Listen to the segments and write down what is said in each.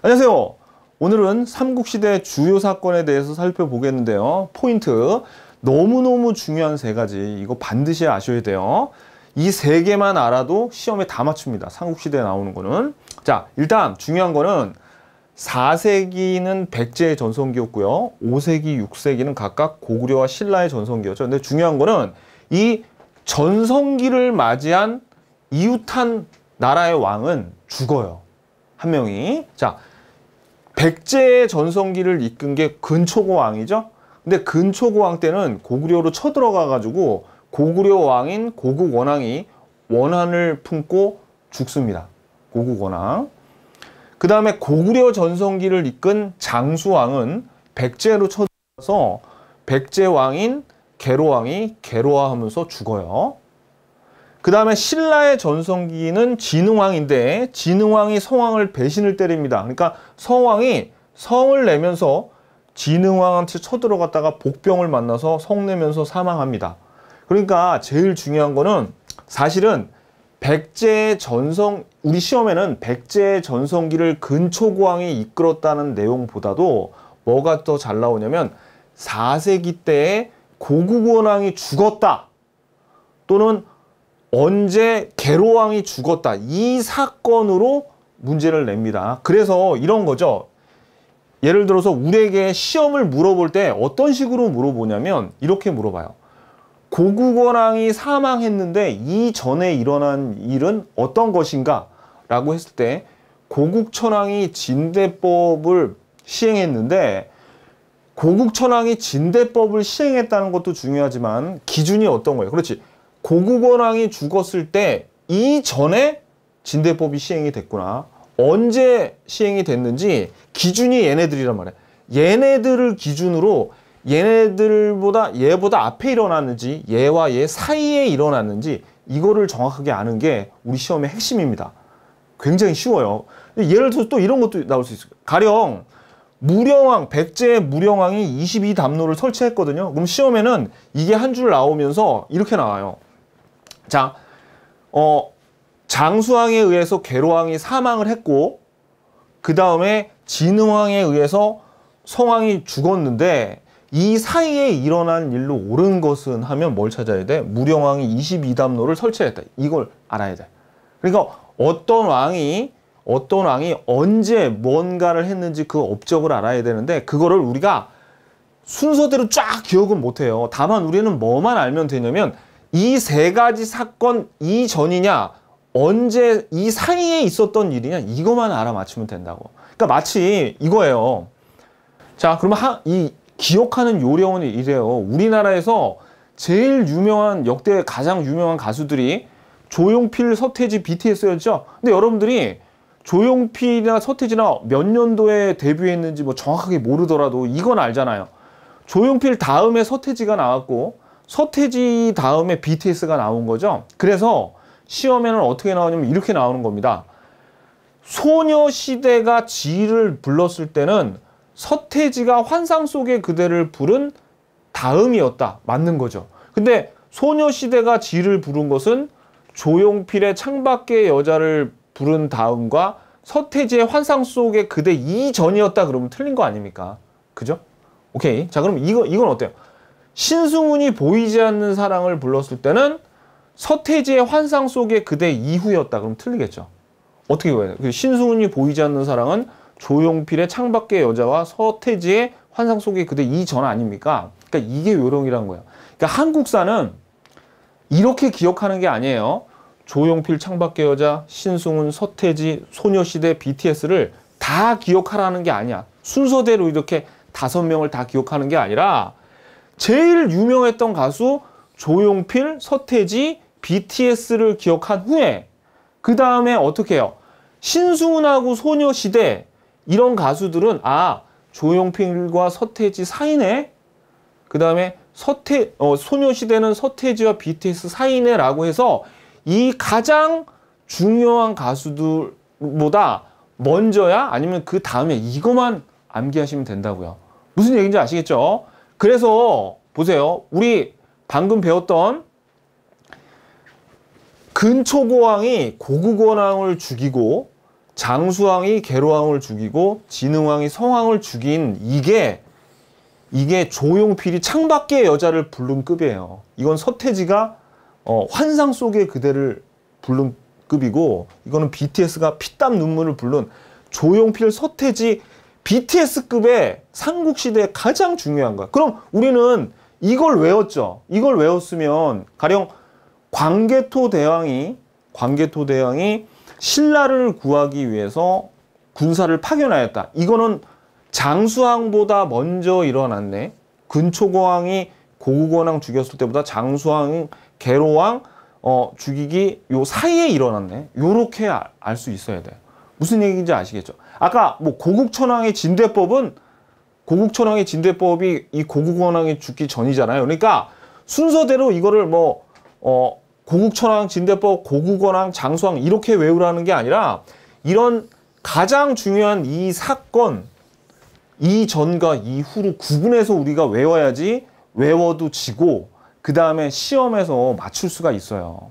안녕하세요. 오늘은 삼국시대 주요 사건에 대해서 살펴보겠는데요. 포인트, 너무너무 중요한 세 가지, 이거 반드시 아셔야 돼요. 이 세 개만 알아도 시험에 다 맞춥니다. 삼국시대에 나오는 거는. 자, 일단 중요한 거는 4세기는 백제의 전성기였고요. 5세기, 6세기는 각각 고구려와 신라의 전성기였죠. 근데 중요한 거는 이 전성기를 맞이한 이웃한 나라의 왕은 죽어요. 한 명이. 자, 백제의 전성기를 이끈 게 근초고 왕이죠. 근데 근초고 왕 때는 고구려로 쳐들어가 가지고 고구려 왕인 고국 원왕이 원한을 품고 죽습니다. 고국 원왕. 그 다음에 고구려 전성기를 이끈 장수왕은 백제로 쳐들어가서 백제 왕인 계로왕이 계로화하면서 죽어요. 그 다음에 신라의 전성기는 진흥왕인데 진흥왕이 성왕을 배신을 때립니다. 그러니까 성왕이 성을 내면서 진흥왕한테 쳐들어갔다가 복병을 만나서 성 내면서 사망합니다. 그러니까 제일 중요한 거는 사실은 백제의 우리 시험에는 백제의 전성기를 근초고왕이 이끌었다는 내용보다도 뭐가 더 잘 나오냐면 4세기 때에 고국원왕이 죽었다 또는 언제 계로왕이 죽었다, 이 사건으로 문제를 냅니다. 그래서 이런 거죠. 예를 들어서 우리에게 시험을 물어볼 때 어떤 식으로 물어보냐면 이렇게 물어봐요. 고국원왕이 사망했는데 이전에 일어난 일은 어떤 것인가? 라고 했을 때 고국천왕이 진대법을 시행했는데 고국천왕이 진대법을 시행했다는 것도 중요하지만 기준이 어떤 거예요? 그렇지. 고국원왕이 죽었을 때 이전에 진대법이 시행이 됐구나. 언제 시행이 됐는지 기준이 얘네들이란 말이야. 얘네들을 기준으로 얘보다 앞에 일어났는지 얘와 얘 사이에 일어났는지 이거를 정확하게 아는 게 우리 시험의 핵심입니다. 굉장히 쉬워요. 예를 들어서 또 이런 것도 나올 수 있어요. 가령 무령왕, 백제의 무령왕이 22담로를 설치했거든요. 그럼 시험에는 이게 한 줄 나오면서 이렇게 나와요. 자, 장수왕에 의해서 계로왕이 사망을 했고 그 다음에 진흥왕에 의해서 성왕이 죽었는데 이 사이에 일어난 일로 옳은 것은 하면 뭘 찾아야 돼? 무령왕이 22담로를 설치했다. 이걸 알아야 돼. 그러니까 어떤 왕이 언제 뭔가를 했는지 그 업적을 알아야 되는데 그거를 우리가 순서대로 쫙 기억은 못해요. 다만 우리는 뭐만 알면 되냐면 이 세 가지 사건 이전이냐 언제 이 사이에 있었던 일이냐 이거만 알아맞히면 된다고. 그러니까 마치 이거예요. 자, 그러면 이 기억하는 요령은 이래요. 우리나라에서 제일 유명한 역대 가장 유명한 가수들이 조용필, 서태지, BTS였죠. 근데 여러분들이 조용필이나 서태지나 몇 년도에 데뷔했는지 뭐 정확하게 모르더라도 이건 알잖아요. 조용필 다음에 서태지가 나왔고 서태지 다음에 BTS가 나온 거죠. 그래서 시험에는 어떻게 나오냐면 이렇게 나오는 겁니다. 소녀시대가 지를 불렀을 때는 서태지가 환상 속의 그대를 부른 다음이었다. 맞는 거죠. 근데 소녀시대가 지를 부른 것은 조용필의 창밖의 여자를 부른 다음과 서태지의 환상 속의 그대 이전이었다. 그러면 틀린 거 아닙니까? 그죠? 오케이. 자, 그럼 이건 어때요? 신승훈이 보이지 않는 사랑을 불렀을 때는 서태지의 환상 속의 그대 이후였다. 그럼 틀리겠죠. 어떻게 보여요? 신승훈이 보이지 않는 사랑은 조용필의 창밖의 여자와 서태지의 환상 속의 그대 이전 아닙니까? 그러니까 이게 요령이란 거예요. 그러니까 한국사는 이렇게 기억하는 게 아니에요. 조용필 창밖의 여자, 신승훈, 서태지, 소녀시대, BTS를 다 기억하라는 게 아니야. 순서대로 이렇게 5명을 다 기억하는 게 아니라 제일 유명했던 가수 조용필, 서태지, BTS를 기억한 후에 그 다음에 어떻게 해요? 신승훈하고 소녀시대 이런 가수들은 조용필과 서태지 사이네? 그 다음에 소녀시대는 서태지와 BTS 사이네 라고 해서 이 가장 중요한 가수들보다 먼저야? 아니면 그 다음에 이것만 암기하시면 된다고요. 무슨 얘기인지 아시겠죠? 그래서 보세요. 우리 방금 배웠던 근초고왕이 고국원왕을 죽이고 장수왕이 계로왕을 죽이고 진흥왕이 성왕을 죽인 이게 조용필이 창밖의 여자를 부른 급이에요. 이건 서태지가 환상 속의 그대를 부른 급이고, 이거는 BTS가 피땀 눈물을 부른 조용필, 서태지, BTS급의 삼국시대에 가장 중요한 거야. 그럼 우리는 이걸 외웠죠. 이걸 외웠으면 가령 광개토 대왕이 신라를 구하기 위해서 군사를 파견하였다. 이거는 장수왕보다 먼저 일어났네. 근초고왕이 고국원왕 죽였을 때보다 장수왕, 계로왕 죽이기 요 사이에 일어났네. 요렇게 알 수 있어야 돼요. 무슨 얘기인지 아시겠죠? 아까 뭐 고국천왕의 진대법이 이 고국원왕이 죽기 전이잖아요. 그러니까 순서대로 이거를 고국천왕, 진대법, 고국원왕, 장수왕 이렇게 외우라는 게 아니라 이런 가장 중요한 이 사건, 이전과 이후로 구분해서 우리가 외워야지 외워도 지고 그 다음에 시험에서 맞출 수가 있어요.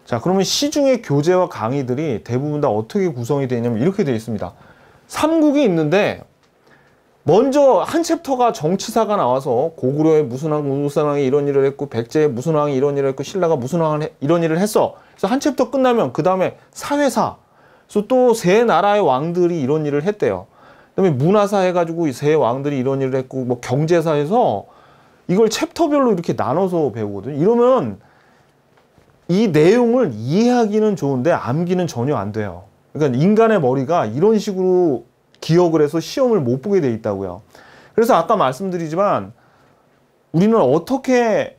자, 그러면 시중의 교재와 강의들이 대부분 다 어떻게 구성이 되어 있냐면 이렇게 되어 있습니다. 삼국이 있는데 먼저 한 챕터가 정치사가 나와서 고구려에 무슨 왕이 이런 일을 했고, 백제에 무슨 왕이 이런 일을 했고, 신라가 무슨 왕이 이런 일을 했어. 그래서 한 챕터 끝나면 그 다음에 사회사, 그래서 또 세 나라의 왕들이 이런 일을 했대요. 그다음에 문화사 해가지고 세 왕들이 이런 일을 했고, 뭐 경제사 해서 이걸 챕터별로 이렇게 나눠서 배우거든요. 이러면 이 내용을 이해하기는 좋은데 암기는 전혀 안 돼요. 그러니까 인간의 머리가 이런 식으로 기억을 해서 시험을 못 보게 돼 있다고요. 그래서 아까 말씀드리지만 우리는 어떻게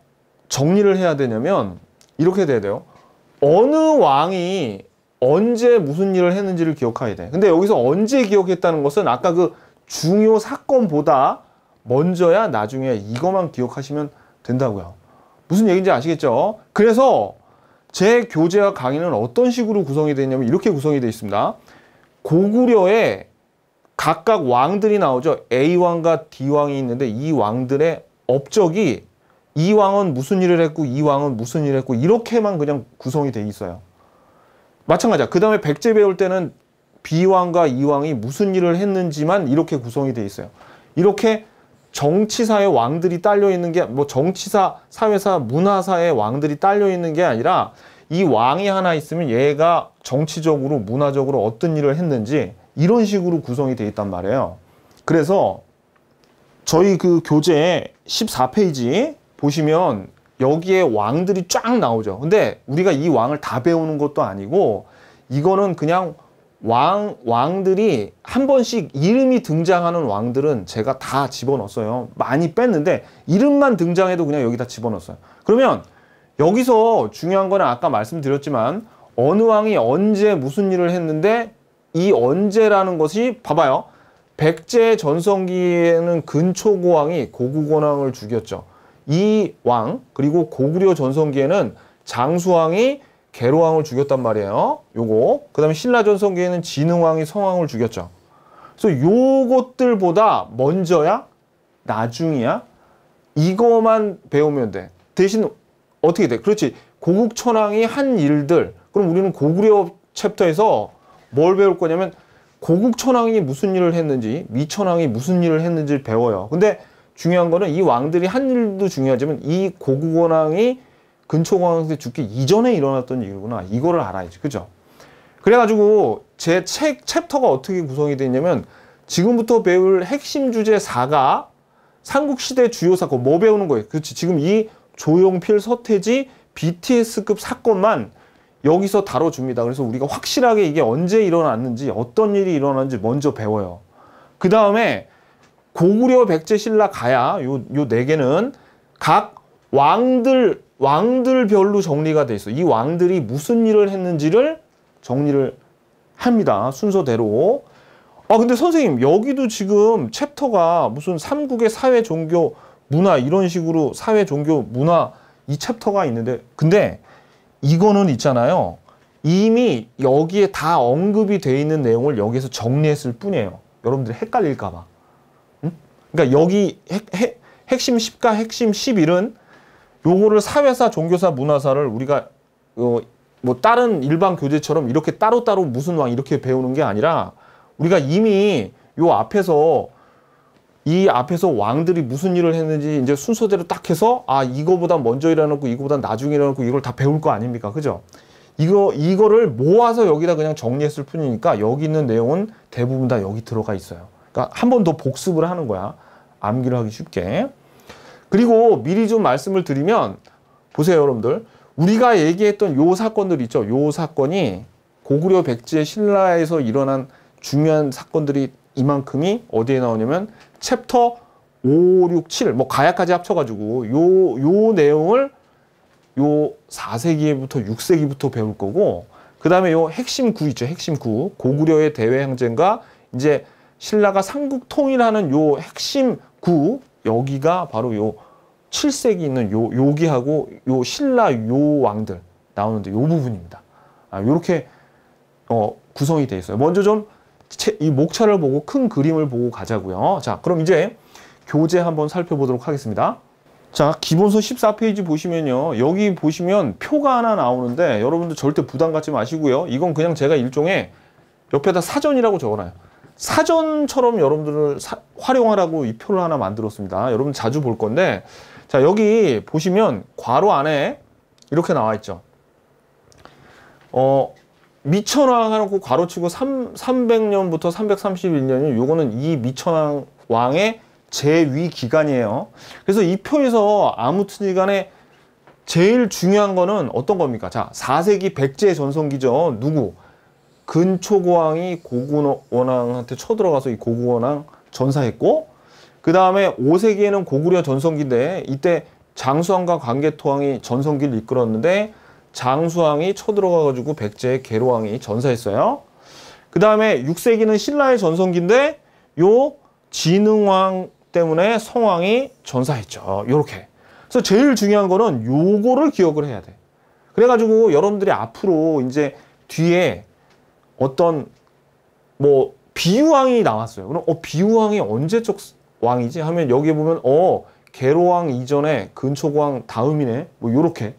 정리를 해야 되냐면 이렇게 돼야 돼요. 어느 왕이 언제 무슨 일을 했는지를 기억해야 돼. 근데 여기서 언제 기억했다는 것은 아까 그 중요 사건보다 먼저야 나중에 이것만 기억하시면 된다고요. 무슨 얘기인지 아시겠죠? 그래서 제 교재와 강의는 어떤 식으로 구성이 되어 있냐면 이렇게 구성이 되어 있습니다. 고구려에 각각 왕들이 나오죠. A왕과 D왕이 있는데 이 왕들의 업적이 이 왕은 무슨 일을 했고 이 왕은 무슨 일을 했고 이렇게만 그냥 구성이 돼 있어요. 마찬가지야. 그 다음에 백제 배울 때는 B왕과 E왕이 무슨 일을 했는지만 이렇게 구성이 돼 있어요. 이렇게 정치사의 왕들이 딸려 있는 게 뭐 정치사, 사회사, 문화사의 왕들이 딸려 있는 게 아니라 이 왕이 하나 있으면 얘가 정치적으로, 문화적으로 어떤 일을 했는지 이런 식으로 구성이 돼 있단 말이에요. 그래서 저희 그 교재 14페이지 보시면 여기에 왕들이 쫙 나오죠. 근데 우리가 이 왕을 다 배우는 것도 아니고 이거는 그냥 왕들이 한 번씩 이름이 등장하는 왕들은 제가 다 집어넣었어요. 많이 뺐는데 이름만 등장해도 그냥 여기다 집어넣었어요. 그러면 여기서 중요한 거는 아까 말씀드렸지만 어느 왕이 언제 무슨 일을 했는데 이 언제라는 것이 봐봐요. 백제 전성기에는 근초고왕이 고국원왕을 죽였죠. 이 왕, 그리고 고구려 전성기에는 장수왕이 계로왕을 죽였단 말이에요. 요거. 그 다음에 신라 전성기에는 진흥왕이 성왕을 죽였죠. 그래서 요것들보다 먼저야? 나중이야? 이거만 배우면 돼. 대신 어떻게 돼? 그렇지. 고국천왕이 한 일들. 그럼 우리는 고구려 챕터에서 뭘 배울 거냐면 고국천왕이 무슨 일을 했는지, 미천왕이 무슨 일을 했는지를 배워요. 근데 중요한 거는 이 왕들이 한 일도 중요하지만 이 고국원왕이 근초고왕한테 죽기 이전에 일어났던 일이구나. 이거를 알아야지. 그죠? 그래가지고 제 책 챕터가 어떻게 구성이 되어 있냐면 지금부터 배울 핵심 주제 4가 삼국시대 주요 사건 뭐 배우는 거예요? 그렇지. 지금 이 조용필, 서태지, BTS급 사건만 여기서 다뤄줍니다. 그래서 우리가 확실하게 이게 언제 일어났는지 어떤 일이 일어났는지 먼저 배워요. 그 다음에 고구려, 백제, 신라, 가야 요 4개는 각 왕들별로 정리가 돼 있어. 이 왕들이 무슨 일을 했는지를 정리를 합니다. 순서대로. 근데 선생님 여기도 지금 챕터가 무슨 삼국의 사회, 종교, 문화 이런 식으로 사회, 종교, 문화 이 챕터가 있는데 근데 이거는 있잖아요. 이미 여기에 다 언급이 돼 있는 내용을 여기에서 정리했을 뿐이에요. 여러분들이 헷갈릴까 봐. 응? 그러니까 여기 핵심 10과 핵심 11은 요거를 사회사, 종교사, 문화사를 우리가 뭐 다른 일반 교재처럼 이렇게 따로따로 무슨 왕 이렇게 배우는 게 아니라 우리가 이미 요 앞에서 이 앞에서 왕들이 무슨 일을 했는지 이제 순서대로 딱 해서 아 이거보다 먼저 일어났고 이거보다 나중에 일어났고 이걸 다 배울 거 아닙니까? 그죠? 이거를 모아서 여기다 그냥 정리했을 뿐이니까 여기 있는 내용은 대부분 다 여기 들어가 있어요. 그러니까 한 번 더 복습을 하는 거야. 암기를 하기 쉽게. 그리고 미리 좀 말씀을 드리면 보세요, 여러분들. 우리가 얘기했던 요 사건들 있죠. 요 사건이 고구려 백제 신라에서 일어난 중요한 사건들이 이만큼이 어디에 나오냐면 챕터 5, 6, 7, 뭐 가야까지 합쳐가지고 요 내용을 요 4세기부터 6세기부터 배울 거고, 그 다음에 요 핵심 9 있죠. 핵심 9. 고구려의 대외 항쟁과 이제 신라가 삼국 통일하는 요 핵심 9, 여기가 바로 요 7세기 있는 여기하고 요 신라 요 왕들 나오는데 요 부분입니다. 요렇게 구성이 되어 있어요. 먼저 좀 이 목차를 보고 큰 그림을 보고 가자고요. 자, 그럼 이제 교재 한번 살펴보도록 하겠습니다. 자, 기본서 14페이지 보시면요. 여기 보시면 표가 하나 나오는데 여러분들 절대 부담 갖지 마시고요. 이건 그냥 제가 일종의 옆에다 사전이라고 적어놔요. 사전처럼 여러분들을 활용하라고 이 표를 하나 만들었습니다. 여러분 자주 볼 건데, 자, 여기 보시면 괄호 안에 이렇게 나와 있죠. 미천왕 하고 괄호치고 300년부터 331년이 요거는 이 미천왕 왕의 제위 기간이에요. 그래서 이 표에서 아무튼 간에 제일 중요한 거는 어떤 겁니까? 자, 4세기 백제 전성기죠. 누구? 근초고왕이 고구원왕한테 쳐들어가서 이 고구원왕 전사했고, 그 다음에 5세기에는 고구려 전성기인데 이때 장수왕과 광개토왕이 전성기를 이끌었는데 장수왕이 쳐들어가가지고 백제의 계로왕이 전사했어요. 그 다음에 6세기는 신라의 전성기인데 요 진흥왕 때문에 성왕이 전사했죠. 요렇게. 그래서 제일 중요한 거는 요거를 기억을 해야 돼. 그래가지고 여러분들이 앞으로 이제 뒤에 어떤 뭐 비유왕이 나왔어요. 그럼 비유왕이 언제적 왕이지? 하면 여기에 보면 계로왕 이전에 근초고왕 다음이네. 뭐 요렇게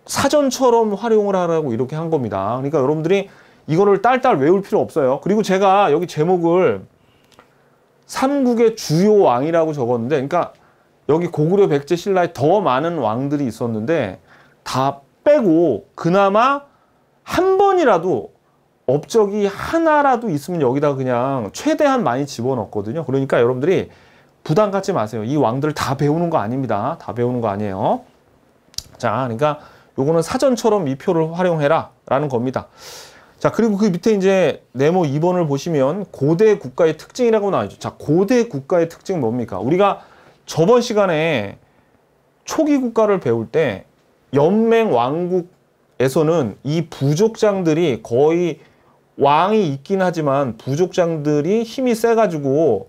사전처럼 활용을 하라고 이렇게 한 겁니다. 그러니까 여러분들이 이거를 딸딸 외울 필요 없어요. 그리고 제가 여기 제목을 삼국의 주요 왕이라고 적었는데, 그러니까 여기 고구려 백제 신라에 더 많은 왕들이 있었는데 다 빼고 그나마 한 번이라도 업적이 하나라도 있으면 여기다 그냥 최대한 많이 집어넣었거든요. 그러니까 여러분들이 부담 갖지 마세요. 이 왕들 다 배우는 거 아닙니다. 다 배우는 거 아니에요. 자, 그러니까 요거는 사전처럼 이 표를 활용해라 라는 겁니다. 자, 그리고 그 밑에 이제 네모 2번을 보시면 고대 국가의 특징이라고 나와있죠. 자, 고대 국가의 특징은 뭡니까? 우리가 저번 시간에 초기 국가를 배울 때 연맹 왕국에서는 이 부족장들이 거의 왕이 있긴 하지만 부족장들이 힘이 세가지고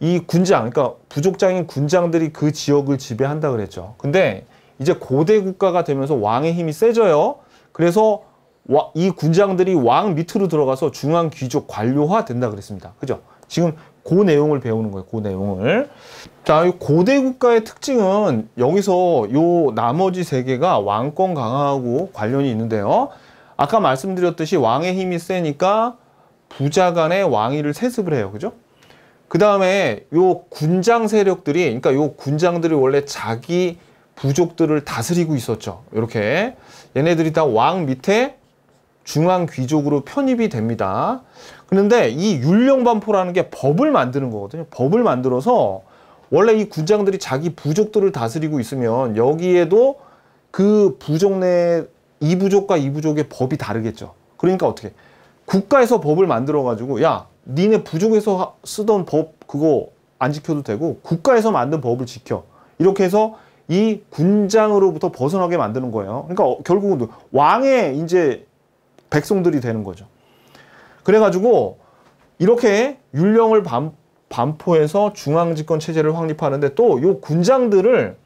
이 군장, 그러니까 부족장인 군장들이 그 지역을 지배한다 그랬죠. 근데 이제 고대 국가가 되면서 왕의 힘이 세져요. 그래서 이 군장들이 왕 밑으로 들어가서 중앙 귀족 관료화 된다 그랬습니다. 그죠? 지금 그 내용을 배우는 거예요. 그 내용을. 자, 이 고대 국가의 특징은 여기서 요 나머지 세 개가 왕권 강화하고 관련이 있는데요. 아까 말씀드렸듯이 왕의 힘이 세니까 부자 간의 왕위를 세습을 해요. 그죠? 그 다음에 요 군장 세력들이, 그러니까 요 군장들이 원래 자기 부족들을 다스리고 있었죠. 이렇게 얘네들이 다 왕 밑에 중앙 귀족으로 편입이 됩니다. 그런데 이 율령반포라는 게 법을 만드는 거거든요. 법을 만들어서 원래 이 군장들이 자기 부족들을 다스리고 있으면 여기에도 그 부족 내 이 부족과 이 부족의 법이 다르겠죠. 그러니까 어떻게 국가에서 법을 만들어 가지고 야, 니네 부족에서 쓰던 법 그거 안 지켜도 되고 국가에서 만든 법을 지켜. 이렇게 해서 이 군장으로부터 벗어나게 만드는 거예요. 그러니까 결국은 왕의 이제 백성들이 되는 거죠. 그래가지고 이렇게 율령을 반포해서 중앙집권 체제를 확립하는데 또 요 군장들을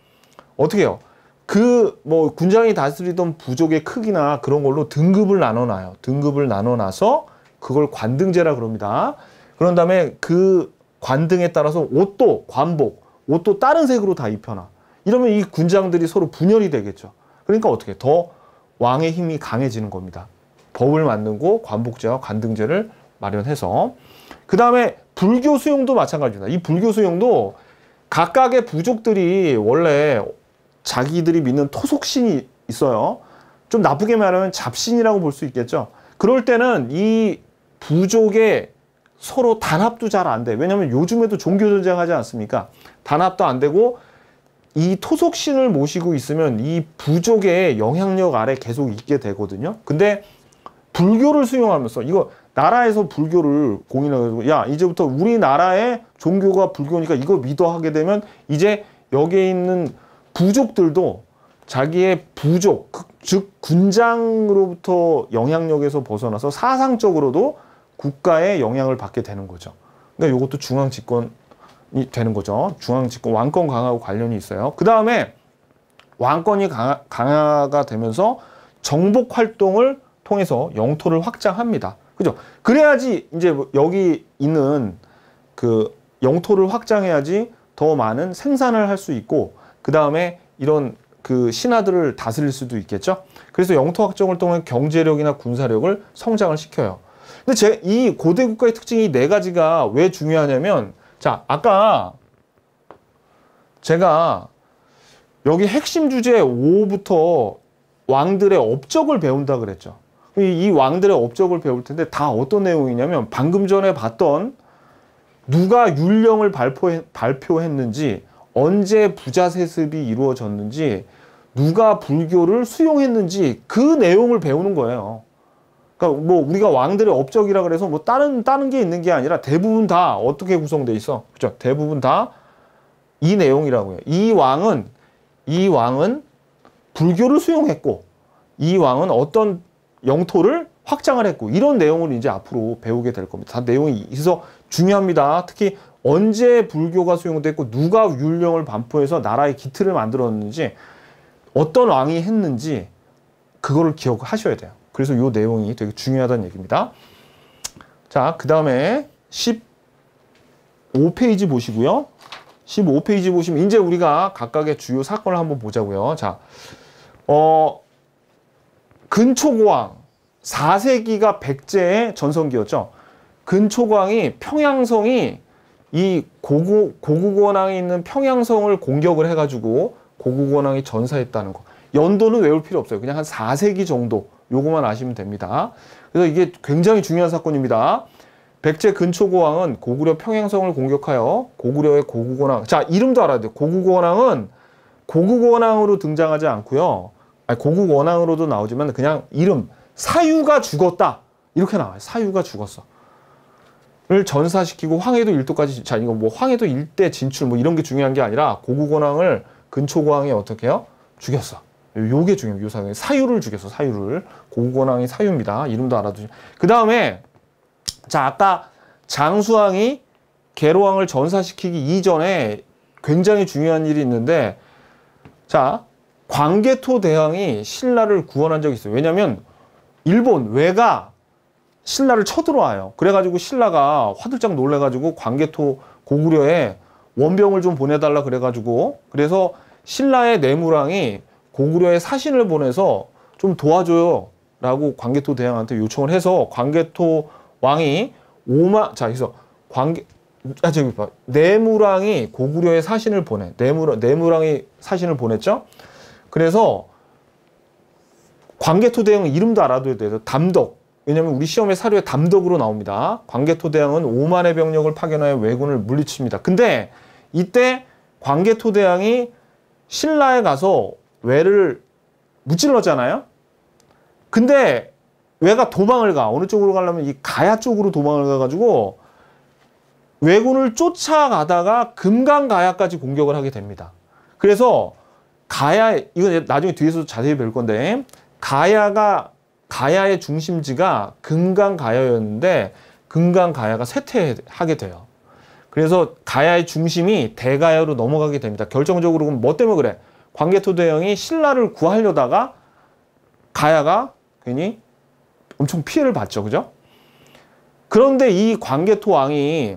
어떻게 해요? 그 뭐 군장이 다스리던 부족의 크기나 그런 걸로 등급을 나눠놔요. 등급을 나눠놔서 그걸 관등제라 그럽니다. 그런 다음에 그 관등에 따라서 옷도 관복, 옷도 다른 색으로 다 입혀놔. 이러면 이 군장들이 서로 분열이 되겠죠. 그러니까 어떻게 더 왕의 힘이 강해지는 겁니다. 법을 만들고 관복제와 관등제를 마련해서. 그 다음에 불교 수용도 마찬가지입니다. 이 불교 수용도 각각의 부족들이 원래 자기들이 믿는 토속신이 있어요. 좀 나쁘게 말하면 잡신이라고 볼 수 있겠죠. 그럴 때는 이 부족의 서로 단합도 잘 안 돼. 왜냐하면 요즘에도 종교 전쟁하지 않습니까? 단합도 안 되고 이 토속신을 모시고 있으면 이 부족의 영향력 아래 계속 있게 되거든요. 근데 불교를 수용하면서 이거 나라에서 불교를 공인하고 야 이제부터 우리나라의 종교가 불교니까 이거 믿어 하게 되면 이제 여기에 있는 부족들도 자기의 부족 즉 군장으로부터 영향력에서 벗어나서 사상적으로도 국가의 영향을 받게 되는 거죠. 그러니까 이것도 중앙 집권이 되는 거죠. 중앙 집권 왕권 강화하고 관련이 있어요. 그 다음에 왕권이 강화가 되면서 정복 활동을 통해서 영토를 확장합니다. 그죠? 그래야지 이제 여기 있는 그 영토를 확장해야지 더 많은 생산을 할 수 있고 그 다음에 이런 그 신하들을 다스릴 수도 있겠죠. 그래서 영토 확장을 통해 경제력이나 군사력을 성장을 시켜요. 근데 이 고대 국가의 특징이 이 네 가지가 왜 중요하냐면 자 아까 제가 여기 핵심 주제 5부터 왕들의 업적을 배운다 그랬죠. 이 왕들의 업적을 배울 텐데 다 어떤 내용이냐면 방금 전에 봤던 누가 율령을 발표했는지 언제 부자 세습이 이루어졌는지 누가 불교를 수용했는지 그 내용을 배우는 거예요. 그러니까 뭐 우리가 왕들의 업적이라 그래서 뭐 다른 게 있는 게 아니라 대부분 다 어떻게 구성돼 있어? 그죠? 대부분 다 이 내용이라고 해요. 이 왕은 불교를 수용했고 이 왕은 어떤 영토를 확장을 했고 이런 내용을 이제 앞으로 배우게 될 겁니다. 다 내용이 있어서 중요합니다. 특히 언제 불교가 수용됐고 누가 율령을 반포해서 나라의 기틀을 만들었는지 어떤 왕이 했는지 그거를 기억하셔야 돼요. 그래서 이 내용이 되게 중요하다는 얘기입니다. 자, 그 다음에 15페이지 보시고요. 15페이지 보시면 이제 우리가 각각의 주요 사건을 한번 보자고요. 자, 근초고왕 4세기가 백제의 전성기였죠. 근초고왕이 평양성이 이 고국원왕이 있는 평양성을 공격을 해가지고 고국원왕이 전사했다는 거. 연도는 외울 필요 없어요. 그냥 한 4세기 정도 요거만 아시면 됩니다. 그래서 이게 굉장히 중요한 사건입니다. 백제 근초고왕은 고구려 평양성을 공격하여 고구려의 고국원왕 자 이름도 알아야 돼요. 고국원왕은 고국원왕으로 등장하지 않고요. 아니, 고국원왕으로도 나오지만 그냥 이름 사유가 죽었다 이렇게 나와요. 사유가 죽었어. 를 전사시키고 황해도 일도까지 자 이거 뭐 황해도 일대 진출 뭐 이런 게 중요한 게 아니라 고국원왕을 근초고왕이 어떻게 해요? 죽였어. 요게 중요해요. 요 사유. 사유를 죽였어. 사유를. 고국원왕이 사유입니다. 이름도 알아두시죠. 그 다음에 자 아까 장수왕이 계로왕을 전사시키기 이전에 굉장히 중요한 일이 있는데 자 광개토 대왕이 신라를 구원한 적이 있어요. 왜냐면 일본 왜가 신라를 쳐들어와요. 그래가지고 신라가 화들짝 놀래가지고 광개토 고구려에 원병을 좀 보내달라 그래가지고 그래서 신라의 내무랑이 고구려에 사신을 보내서 좀 도와줘요 라고 광개토 대왕한테 요청을 해서 광개토 왕이 자 그래서 저기 봐. 내무랑이 고구려에 사신을 보내. 내무랑이 사신을 보냈죠. 그래서 광개토 대왕 이름도 알아둬야 돼요. 담덕. 왜냐면 우리 시험에 사료에 담덕으로 나옵니다. 광개토 대왕은 5만의 병력을 파견하여 왜군을 물리칩니다. 근데 이때 광개토 대왕이 신라에 가서 왜를 무찔렀잖아요. 근데 왜가 도망을 가. 어느 쪽으로 가려면 이 가야 쪽으로 도망을 가가지고 왜군을 쫓아가다가 금강가야까지 공격을 하게 됩니다. 그래서 이건 나중에 뒤에서 자세히 배울 건데 가야의 중심지가 금강가야였는데 금강가야가 쇠퇴하게 돼요. 그래서 가야의 중심이 대가야로 넘어가게 됩니다. 결정적으로 그럼 뭐 때문에 그래? 광개토 대왕이 신라를 구하려다가 가야가 괜히 엄청 피해를 봤죠. 그죠? 그런데 이 광개토 왕이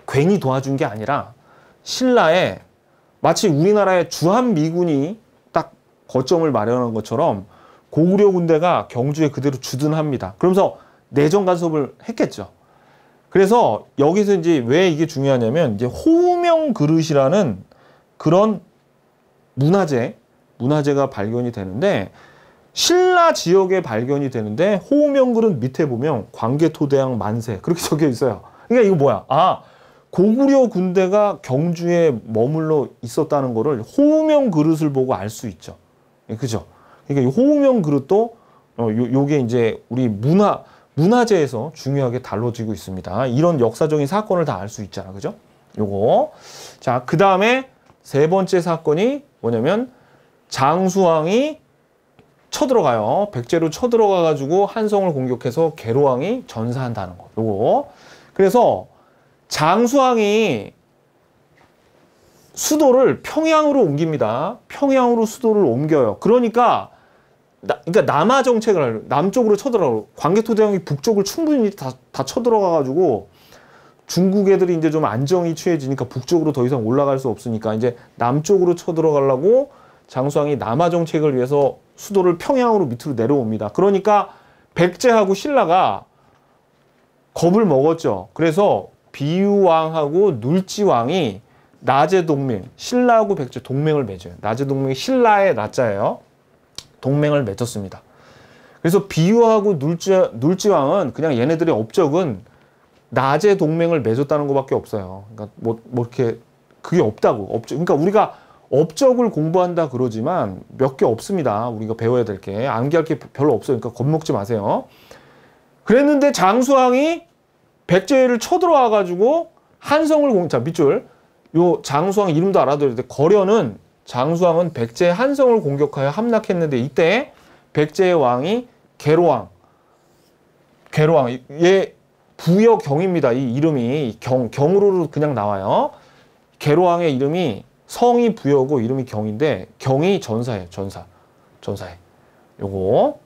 괜히 도와준 게 아니라 신라에 마치 우리나라의 주한미군이 딱 거점을 마련한 것처럼 고구려 군대가 경주에 그대로 주둔합니다. 그러면서 내정 간섭을 했겠죠. 그래서 여기서 이제 왜 이게 중요하냐면 이제 호우명 그릇이라는 그런 문화재가 발견이 되는데 신라 지역에 발견이 되는데 호우명 그릇 밑에 보면 광개토대왕 만세 그렇게 적혀 있어요. 그러니까 이거 뭐야? 아, 고구려 군대가 경주에 머물러 있었다는 거를 호우명 그릇을 보고 알 수 있죠. 그죠? 그러니까 이 호우명 그릇도 요게 이제 우리 문화재에서 중요하게 다뤄지고 있습니다. 이런 역사적인 사건을 다 알 수 있잖아. 그죠? 요거. 자, 그 다음에 세 번째 사건이 뭐냐면 장수왕이 쳐들어가요. 백제로 쳐들어가가지고 한성을 공격해서 계로왕이 전사한다는 거. 요거. 그래서 장수왕이 수도를 평양으로 옮깁니다. 평양으로 수도를 옮겨요. 그러니까 남하 정책을 하려 남쪽으로 쳐들어가고 광개토대왕이 북쪽을 충분히 다 쳐들어가가지고 중국 애들이 이제 좀 안정이 취해지니까 북쪽으로 더 이상 올라갈 수 없으니까 이제 남쪽으로 쳐들어가려고 장수왕이 남하 정책을 위해서 수도를 평양으로 밑으로 내려옵니다. 그러니까 백제하고 신라가 겁을 먹었죠. 그래서 비유왕하고 눌지왕이 나제 동맹, 신라하고 백제 동맹을 맺어요. 나제 동맹이 신라의 나자예요. 동맹을 맺었습니다. 그래서 비유하고 눌지왕은 그냥 얘네들의 업적은 나제 동맹을 맺었다는 것밖에 없어요. 그러니까 뭐 이렇게 그게 없다고. 업적. 그러니까 우리가 업적을 공부한다 그러지만 몇 개 없습니다. 우리가 배워야 될 게. 암기할 게 별로 없어요. 그러니까 겁먹지 마세요. 그랬는데 장수왕이 백제를 쳐들어와 가지고 한성을 자, 밑줄. 요 장수왕 이름도 알아둬야 돼. 거련은 장수왕은 백제 한성을 공격하여 함락했는데 이때 백제의 왕이 계로왕. 얘 부여경입니다. 이 이름이 경으로 그냥 나와요. 계로왕의 이름이 성이 부여고 이름이 경인데 경이 전사예요. 전사해. 요거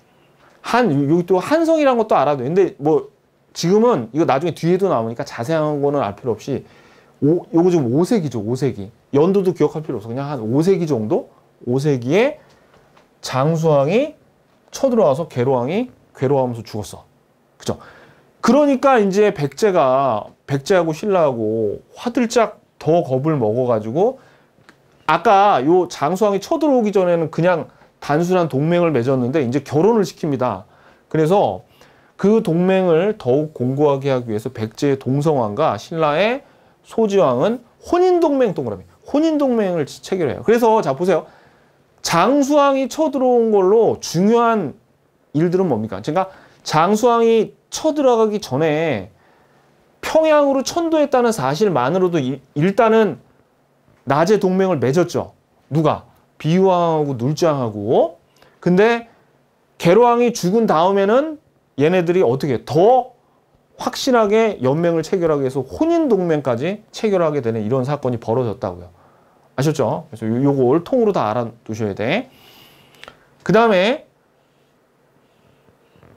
여기 또 한성이라는 것도 알아둬요. 근데 뭐 지금은 이거 나중에 뒤에도 나오니까 자세한 거는 알 필요 없이 요거 지금 5세기죠. 5세기. 연도도 기억할 필요 없어. 그냥 한 5세기 정도? 5세기에 장수왕이 쳐들어와서 계로왕이 괴로워하면서 죽었어. 그죠? 그러니까 이제 백제하고 신라하고 화들짝 더 겁을 먹어가지고 아까 요 장수왕이 쳐들어오기 전에는 그냥 단순한 동맹을 맺었는데 이제 결혼을 시킵니다. 그래서 그 동맹을 더욱 공고하게 하기 위해서 백제의 동성왕과 신라의 소지왕은 혼인동맹 동그라미. 혼인동맹을 체결해요. 그래서 자 보세요. 장수왕이 쳐들어온 걸로 중요한 일들은 뭡니까? 제가 장수왕이 쳐들어가기 전에 평양으로 천도했다는 사실만으로도 일단은 나제 동맹을 맺었죠. 누가? 비유왕하고 눌지왕하고. 근데 계로왕이 죽은 다음에는 얘네들이 어떻게 더 확실하게 연맹을 체결하기 위해서 혼인동맹까지 체결하게 되는 이런 사건이 벌어졌다고요. 아셨죠? 그래서 요걸 통으로 다 알아두셔야 돼. 그 다음에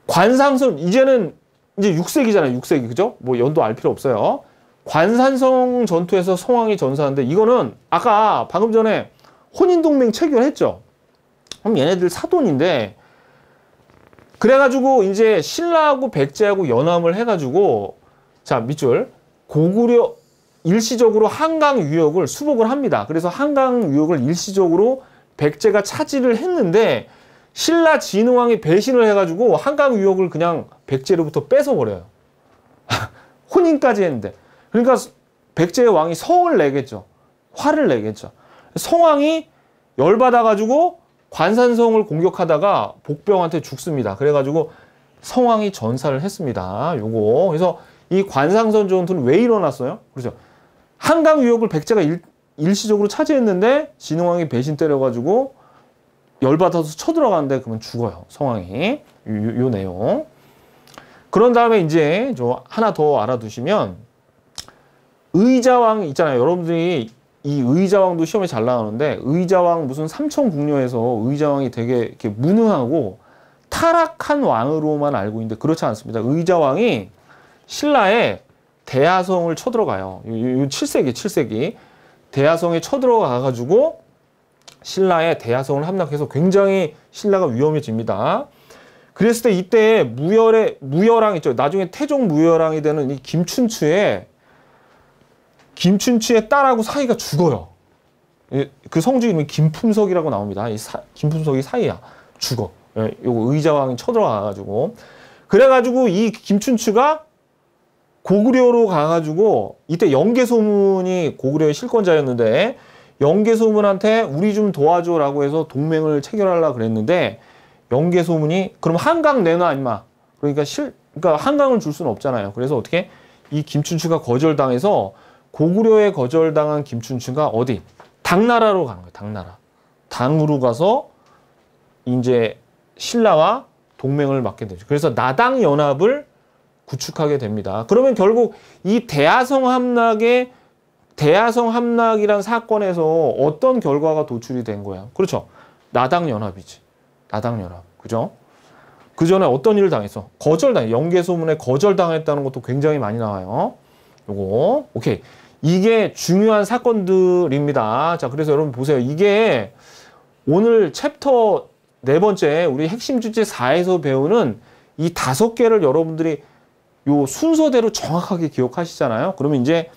관상선, 이제는 이제 6세기잖아요. 6세기. 그죠? 뭐 연도 알 필요 없어요. 관산성 전투에서 성왕이 전사하는데 이거는 아까 방금 전에 혼인동맹 체결했죠. 그럼 얘네들 사돈인데 그래가지고 이제 신라하고 백제하고 연합을 해가지고 자 밑줄 고구려 일시적으로 한강 유역을 수복을 합니다. 그래서 한강 유역을 일시적으로 백제가 차지를 했는데 신라 진흥왕이 배신을 해가지고 한강 유역을 그냥 백제로부터 뺏어버려요. 혼인까지 했는데. 그러니까 백제의 왕이 성을 내겠죠. 화를 내겠죠. 성왕이 열받아가지고 관산성을 공격하다가 복병한테 죽습니다. 그래가지고 성왕이 전사를 했습니다. 요거. 그래서 이 관상선 전투는 왜 일어났어요? 그렇죠. 한강 유역을 백제가 일시적으로 차지했는데 진흥왕이 배신 때려가지고 열받아서 쳐들어가는데 그러면 죽어요. 성왕이. 요 내용. 그런 다음에 이제 하나 더 알아두시면 의자왕 있잖아요. 여러분들이 이 의자왕도 시험에 잘 나오는데 의자왕 무슨 삼천궁녀에서 의자왕이 되게 이렇게 무능하고 타락한 왕으로만 알고 있는데 그렇지 않습니다. 의자왕이 신라의 대하성을 쳐들어가요. 요 7세기. 대하성에 쳐들어가 가지고 신라의 대야성을 함락해서 굉장히 신라가 위험해집니다. 그랬을 때 이때 무열왕 있죠. 나중에 태종 무열왕이 되는 이 김춘추의 딸하고 사이가 죽어요. 그 성주 이름이 김품석이라고 나옵니다. 김품석이 사이야. 죽어. 요거 의자왕이 쳐들어가가지고. 그래가지고 이 김춘추가 고구려로 가가지고 이때 영계소문이 고구려의 실권자였는데 영계소문한테 우리 좀 도와줘라고 해서 동맹을 체결하려고 그랬는데 영계소문이 그럼 한강 내놔 임마. 그러니까 한강을 줄 수는 없잖아요. 그래서 어떻게 이 김춘추가 거절당해서 고구려에 거절당한 김춘추가 어디? 당나라로 가는 거예요. 당나라. 당으로 가서 이제 신라와 동맹을 맺게 되죠. 그래서 나당 연합을 구축하게 됩니다. 그러면 결국 이 대야성 함락이란 사건에서 어떤 결과가 도출이 된 거야? 그렇죠. 나당 연합이지. 나당 연합. 그죠? 그 전에 어떤 일을 당했어? 영계소문에 거절당했다는 것도 굉장히 많이 나와요. 요거. 오케이. 이게 중요한 사건들입니다. 자, 그래서 여러분 보세요. 이게 오늘 챕터 4번째 우리 핵심 주제 4에서 배우는 이 5개를 여러분들이 요 순서대로 정확하게 기억하시잖아요. 그러면 이제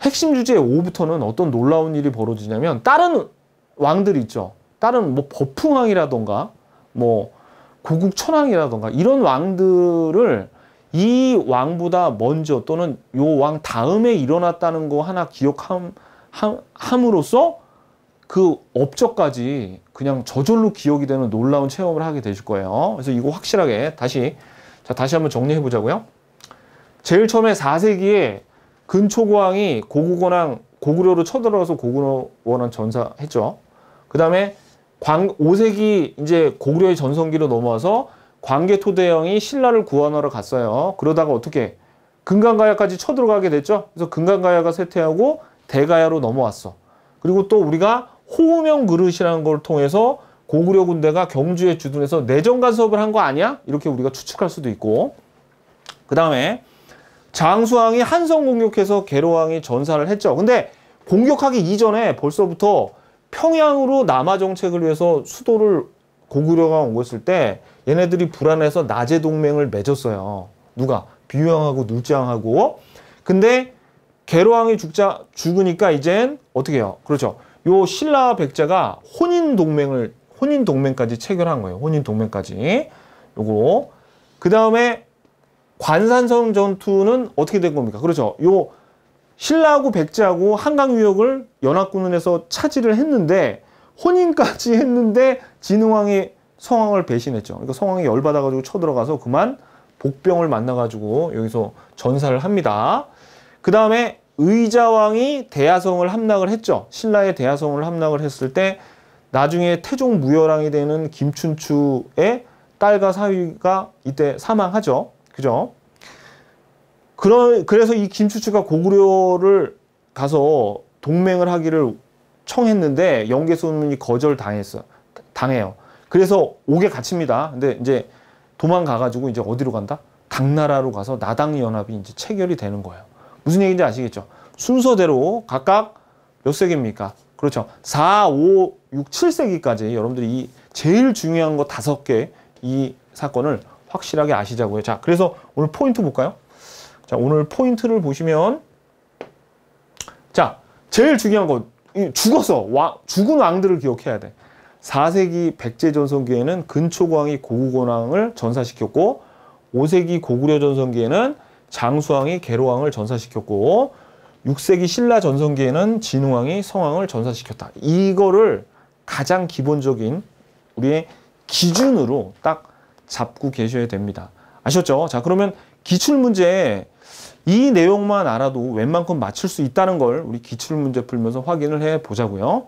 핵심 주제 5부터는 어떤 놀라운 일이 벌어지냐면 다른 왕들 있죠. 다른 뭐 버풍왕이라던가 뭐 고국천왕이라던가 이런 왕들을 이 왕보다 먼저 또는 요 왕 다음에 일어났다는 거 하나 기억함으로써 그 업적까지 그냥 저절로 기억이 되는 놀라운 체험을 하게 되실 거예요. 그래서 이거 확실하게 다시 한번 정리해 보자고요. 제일 처음에 4세기에 근초고왕이 고구려로 쳐들어가서 고구려 원한 전사했죠. 그 다음에 5세기 이제 고구려의 전성기로 넘어와서 광개토대왕이 신라를 구원하러 갔어요. 그러다가 어떻게 금강가야까지 쳐들어가게 됐죠. 그래서 금강가야가 쇠퇴하고 대가야로 넘어왔어. 그리고 또 우리가 호우명 그릇이라는 걸 통해서 고구려 군대가 경주에 주둔해서 내정 간섭을 한 거 아니야? 이렇게 우리가 추측할 수도 있고. 그 다음에 장수왕이 한성 공격해서 계로왕이 전사를 했죠. 근데 공격하기 이전에 벌써부터 평양으로 남하 정책을 위해서 수도를 고구려가 온 것일 때 얘네들이 불안해서 나제 동맹을 맺었어요. 누가? 비유왕하고 눌자왕하고. 근데 계로왕이 죽으니까 이젠 어떻게 해요? 그렇죠. 요 신라와 백제가 혼인 동맹까지 체결한 거예요. 혼인 동맹까지. 요거. 그 다음에 관산성 전투는 어떻게 된 겁니까? 그렇죠. 요 신라하고 백제하고 한강 유역을 연합군에서 차지를 했는데 혼인까지 했는데 진흥왕이 성왕을 배신했죠. 그러니까 성왕이 열받아가지고 쳐들어가서 그만 복병을 만나가지고 여기서 전사를 합니다. 그 다음에 의자왕이 대야성을 함락을 했죠. 신라의 대야성을 함락을 했을 때 나중에 태종 무열왕이 되는 김춘추의 딸과 사위가 이때 사망하죠. 그죠? 그래서 이 김춘추가 고구려를 가서 동맹을 하기를 청했는데 영계소문이 당해요. 그래서 옥에 갇힙니다. 근데 이제 도망가가지고 이제 어디로 간다? 당나라로 가서 나당 연합이 이제 체결이 되는 거예요. 무슨 얘기인지 아시겠죠? 순서대로 각각 몇 세기입니까? 그렇죠. 4, 5, 6, 7세기까지 여러분들이 이 제일 중요한 거 5개 이 사건을 확실하게 아시자고요. 자, 그래서 오늘 포인트 볼까요? 자, 오늘 포인트를 보시면 자, 제일 중요한 거 죽은 왕들을 기억해야 돼. 4세기 백제 전성기에는 근초고왕이 고구려왕을 전사시켰고 5세기 고구려 전성기에는 장수왕이 계로왕을 전사시켰고 6세기 신라 전성기에는 진흥왕이 성왕을 전사시켰다. 이거를 가장 기본적인 우리의 기준으로 딱 잡고 계셔야 됩니다. 아셨죠? 자, 그러면 기출문제 이 내용만 알아도 웬만큼 맞출 수 있다는 걸 우리 기출문제 풀면서 확인을 해 보자고요.